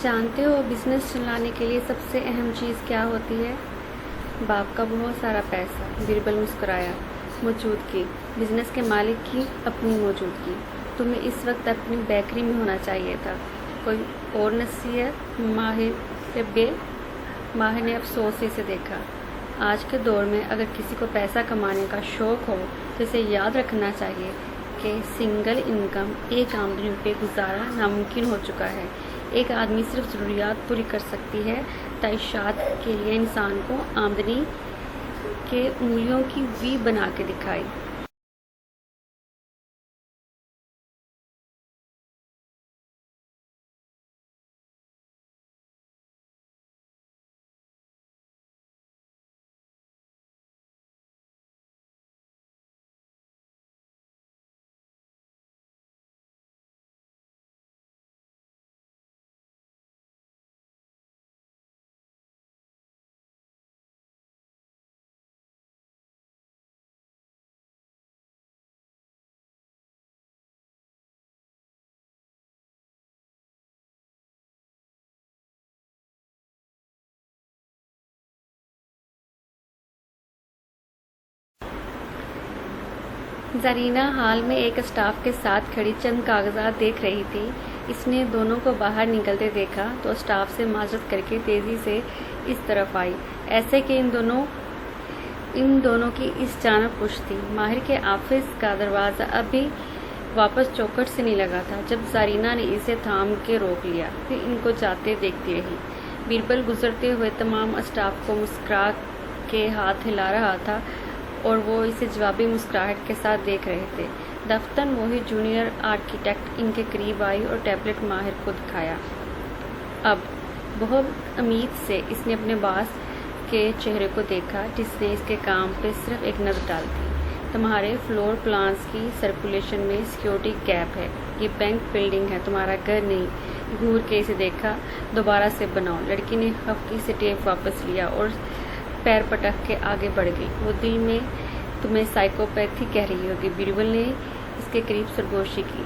جانتے ہو بزنس چلانے کے لیے سب سے اہم چیز کیا ہوتی ہے؟ باپ کا بہت سارا پیسہ۔ بیربل مسکرایا۔ موجودگی۔ بزنس کے مالک کی اپنی موجودگی۔ تمہیں اس وقت اپنی بیکری میں ہونا چاہیے تھا۔ کوئی اور نصیحت؟ ماہر نے افسوس سے اسے دیکھا۔ آج کے دور میں اگر کسی کو پیسہ کمانے کا شوق ہو تو اسے یاد رکھنا چاہیے کہ سنگل انکم، ایک آمدنی پہ گزارا ناممکن ہو چکا ہے۔ ایک آدمی صرف ضروریات پوری کر سکتی ہے، تعیشات کے لیے انسان کو آمدنی کے انگلیوں کی وی بنا کے دکھائی۔ زرینہ حال میں ایک اسٹاف کے ساتھ کھڑی چند کاغذات دیکھ رہی تھی۔ اس نے دونوں کو باہر نکلتے دیکھا تو اسٹاف سے معذرت کر کے تیزی سے اس طرف آئی، ایسے کہ ان دونوں کی اس جانب پشت تھی۔ ماہر کے آفس کا دروازہ اب بھی واپس چوکھٹ سے نہیں لگا تھا جب زرینہ نے اسے تھام کے روک لیا، پھر ان کو جاتے دیکھتی رہی۔ بیربل گزرتے ہوئے تمام اسٹاف کو مسکرا کے ہاتھ ہلا رہا تھا اور وہ اسے جوابی مسکراہٹ کے ساتھ دیکھ رہے تھے۔ دفتر موہت جونیئر آرکیٹیکٹ ان کے قریب آئی اور ٹیبلٹ ماہر کو دکھایا۔ اب بہت امید سے اس نے اپنے باس کے چہرے کو دیکھا جس نے اس کے کام پہ صرف ایک نظر ڈالی تھی۔ تمہارے فلور پلانس کی سرکولیشن میں سیکیورٹی گیپ ہے۔ یہ بینک بلڈنگ ہے، تمہارا گھر نہیں۔ گھور کے اسے دیکھا۔ دوبارہ سے بناؤ۔ لڑکی نے خفگی سے ٹیپ واپس لیا اور پیر پٹک کے آگے بڑھ گئی۔ وہ دل میں تمہیں سائیکوپیتھی کہہ رہی ہوگی۔ بیربل نے اس کے قریب سرگوشی کی۔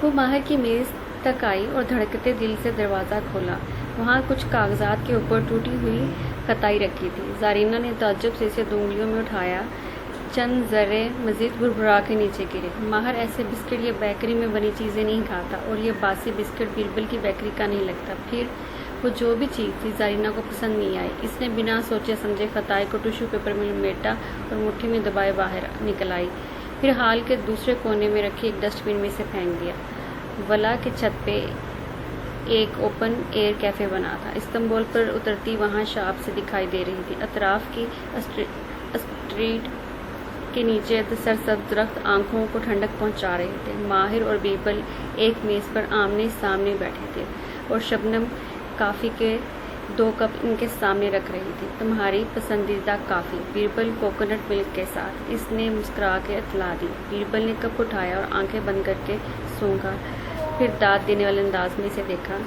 وہ ماہر کی میز تک آئی اور دھڑکتے دل سے دروازہ کھولا۔ وہاں کچھ کاغذات کے اوپر ٹوٹی ہوئی خطائی رکھی تھی۔ زرینہ نے تعجب سے اسے دو انگلیوں میں اٹھایا۔ چند ذرے مزید بھربھرا کے نیچے گرے۔ ماہر ایسے بسکٹ یا بیکری میں بنی چیزیں نہیں کھاتا اور یہ باسی بسکٹ بیربل کی بیکری کا نہیں لگتا۔ پھر وہ جو بھی چیز تھی زرینہ کو پسند نہیں آئی۔ اس نے بنا سوچے سمجھے خطائی کو ٹشو پیپر میں لمیٹا اور مٹھی میں دبائے باہر نکل آئی۔ پھر ہال کے دوسرے کونے میں رکھی ایک ڈسٹ بن میں اسے پھینک دیا۔ ولا کے چھت پہ ایک اوپن ایئر کیفے بنا تھا۔ استنبول پر اترتی وہاں شاپ سے دکھائی دے رہی تھی۔ اطراف کی اسٹریٹ کے نیچے سرسبز درخت آنکھوں کو ٹھنڈک پہنچا رہے تھے۔ ماہر اور بیربل ایک میز پر آمنے سامنے بیٹھے تھے اور شبنم کافی کے 2 کپ ان کے سامنے رکھ رہی تھی۔ تمہاری پسندیدہ کافی، بیربل کوکونٹ ملک کے ساتھ، اس نے مسکرا کے اطلاع دی۔ بیربل نے کپ اٹھایا اور آنکھیں بند کر کے سونگھا، پھر داد دینے والے انداز میں اسے دیکھا۔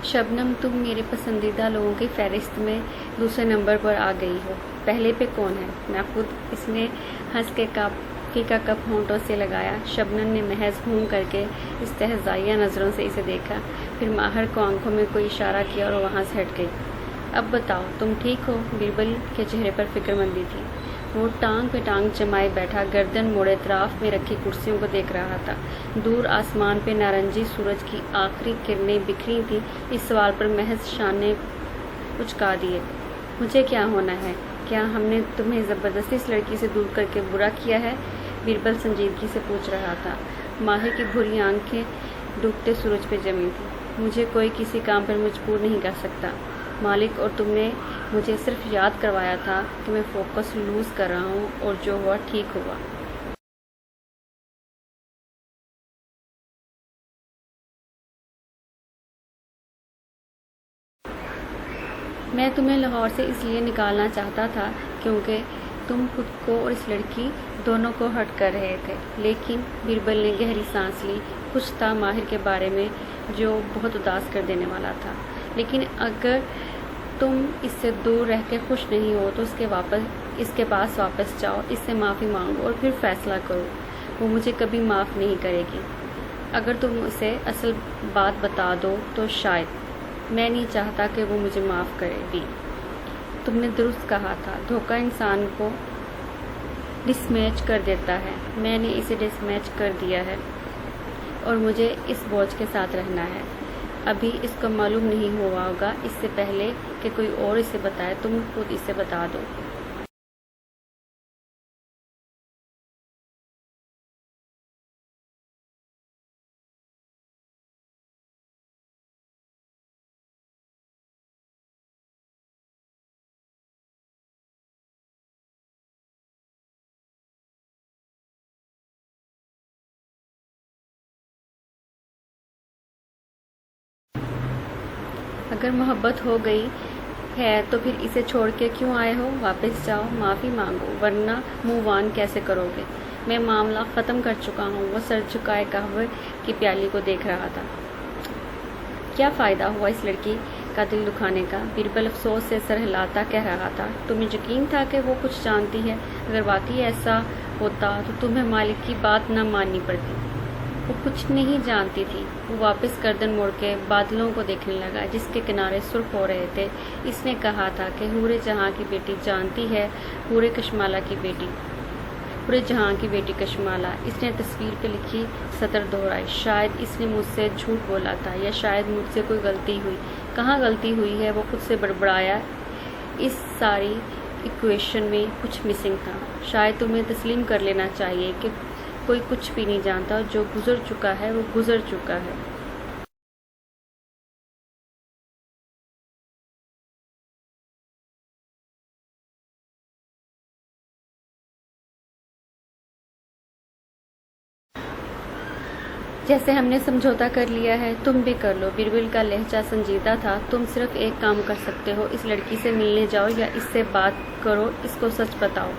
شبنم، تم میرے پسندیدہ لوگوں کی فہرست میں دوسرے نمبر پر آ گئی ہو۔ پہلے پہ کون ہے؟ میں خود۔ اس نے ہنس کے کافی کا کپ ہونٹوں سے لگایا۔ شبنم نے محض ہوں کر کے استہزائیہ نظروں سے اسے دیکھا، پھر ماہر کو آنکھوں میں کوئی اشارہ کیا اور وہاں سے ہٹ گئی۔ اب بتاؤ، تم ٹھیک ہو؟ بیربل کے چہرے پر فکر مندی تھی۔ وہ ٹانگ پہ ٹانگ جمائے بیٹھا گردن موڑے اطراف میں رکھی کرسیوں کو دیکھ رہا تھا۔ دور آسمان پہ نارنجی سورج کی آخری کرنیں بکھری تھیں۔ اس سوال پر محض شانے اچکا دیے۔ مجھے کیا ہونا ہے؟ کیا ہم نے تمہیں زبردستی اس لڑکی سے دور کر کے برا کیا ہے؟ بیربل سنجیدگی سے پوچھ رہا تھا۔ ماہر کی بھوری آنکھیں ڈوبتے سورج پہ جمی تھیں۔ مجھے کوئی کسی کام پر مجبور نہیں کر سکتا مالک، اور تم نے مجھے صرف یاد کروایا تھا کہ میں فوکس لوز کر رہا ہوں، اور جو ہوا ٹھیک ہوا۔ میں تمہیں لاہور سے اس لیے نکالنا چاہتا تھا کیونکہ تم خود کو اور اس لڑکی دونوں کو ہرٹ کر رہے تھے۔ لیکن بیربل نے گہری سانس لی۔ کچھ تھا ماہر کے بارے میں جو بہت اداس کر دینے والا تھا۔ لیکن اگر تم اس سے دور رہ کے خوش نہیں ہو تو اس کے پاس واپس جاؤ، اس سے معافی مانگو اور پھر فیصلہ کرو۔ وہ مجھے کبھی معاف نہیں کرے گی۔ اگر تم اسے اصل بات بتا دو تو شاید۔ میں نہیں چاہتا کہ وہ مجھے معاف کرے بھی۔ تم نے درست کہا تھا، دھوکہ انسان کو ڈسمیچ کر دیتا ہے۔ میں نے اسے ڈسمیچ کر دیا ہے اور مجھے اس بوجھ کے ساتھ رہنا ہے۔ ابھی اس کو معلوم نہیں ہوا ہوگا۔ اس سے پہلے کہ کوئی اور اسے بتائے تم خود اسے بتا دو۔ اگر محبت ہو گئی ہے تو پھر اسے چھوڑ کے کیوں آئے ہو؟ واپس جاؤ، معافی مانگو، ورنہ موو آن کیسے کرو گے؟ میں معاملہ ختم کر چکا ہوں۔ وہ سر جھکائے قہوے کی پیالی کو دیکھ رہا تھا۔ کیا فائدہ ہوا اس لڑکی کا دل دکھانے کا؟ بیربل افسوس سے سر ہلاتا کہہ رہا تھا۔ تمہیں یقین تھا کہ وہ کچھ جانتی ہے؟ اگر واقعی ایسا ہوتا تو تمہیں مالک کی بات نہ ماننی پڑتی۔ وہ کچھ نہیں جانتی تھی۔ وہ واپس گردن موڑ کے بادلوں کو دیکھنے لگا جس کے کنارے سرخ ہو رہے تھے۔ اس نے کہا تھا کہ حورِ جہاں کی بیٹی جانتی ہے، حورِ کشمالہ کی بیٹی، حورِ جہاں کی بیٹی کشمالہ۔ اس نے تصویر پہ لکھی سطر دہرائی۔ شاید اس نے مجھ سے جھوٹ بولا تھا، یا شاید مجھ سے کوئی غلطی ہوئی۔ کہاں غلطی ہوئی ہے؟ وہ خود سے بڑبڑایا۔ اس ساری ایکویشن میں کچھ مسنگ تھا۔ شاید تمہیں تسلیم کر لینا چاہیے کہ کوئی کچھ بھی نہیں جانتا۔ جو گزر چکا ہے وہ گزر چکا ہے۔ جیسے ہم نے سمجھوتا کر لیا ہے تم بھی کر لو۔ بیربل کا لہجہ سنجیدہ تھا۔ تم صرف ایک کام کر سکتے ہو، اس لڑکی سے ملنے جاؤ یا اس سے بات کرو، اس کو سچ بتاؤ۔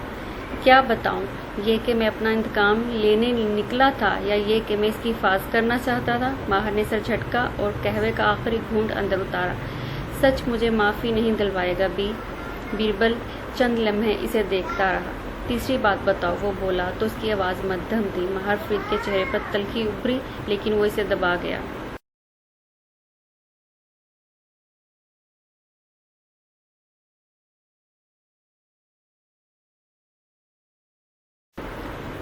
کیا بتاؤں؟ یہ کہ میں اپنا انتقام لینے نکلا تھا، یا یہ کہ میں اس کی حفاظت کرنا چاہتا تھا؟ ماہر نے سر جھٹکا اور قہوے کا آخری گھونٹ اندر اتارا۔ سچ مجھے معافی نہیں دلوائے گا بیربل چند لمحے اسے دیکھتا رہا۔ تیسری بات بتاؤ، وہ بولا تو اس کی آواز مدھم تھی۔ ماہر فرید کے چہرے پر تلخی ابھری لیکن وہ اسے دبا گیا۔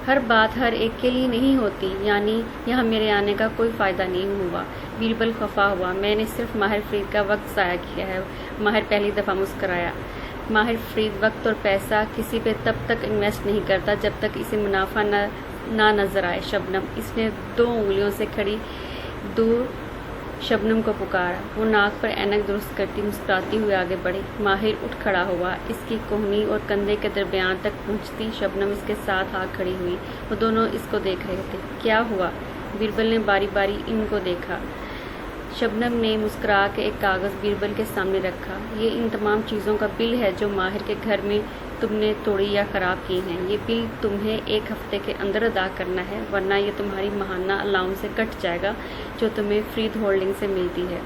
ہر بات ہر ایک کے لیے نہیں ہوتی، یعنی یہاں میرے آنے کا کوئی فائدہ نہیں ہوا۔ بیربل خفا ہوا۔ میں نے صرف ماہر فرید کا وقت ضائع کیا ہے۔ ماہر پہلی دفعہ مسکرایا۔ ماہر فرید وقت اور پیسہ کسی پہ تب تک انویسٹ نہیں کرتا جب تک اسے منافع نہ نظر آئے۔ شبنم، اس نے 2 انگلیوں سے کھڑی دور شبنم کو پکارا۔ وہ ناک پر اینک درست کرتی مسکراتی ہوئی آگے بڑھی۔ ماہر اٹھ کھڑا ہوا۔ اس کی کوہنی اور کندھے کے درمیان تک پہنچتی شبنم اس کے ساتھ آ کھڑی ہوئی۔ وہ دونوں اس کو دیکھ رہے تھے۔ کیا ہوا؟ بیربل نے باری باری ان کو دیکھا۔ شبنم نے مسکرا کے ایک کاغذ بیربل کے سامنے رکھا۔ یہ ان تمام چیزوں کا بل ہے جو ماہر کے گھر میں تم نے توڑی یا خراب کی ہیں۔ یہ بل تمہیں 1 ہفتے کے اندر ادا کرنا ہے، ورنہ یہ تمہاری ماہانہ الاؤنس سے کٹ جائے گا جو تمہیں فرید ہولڈنگ سے ملتی ہے۔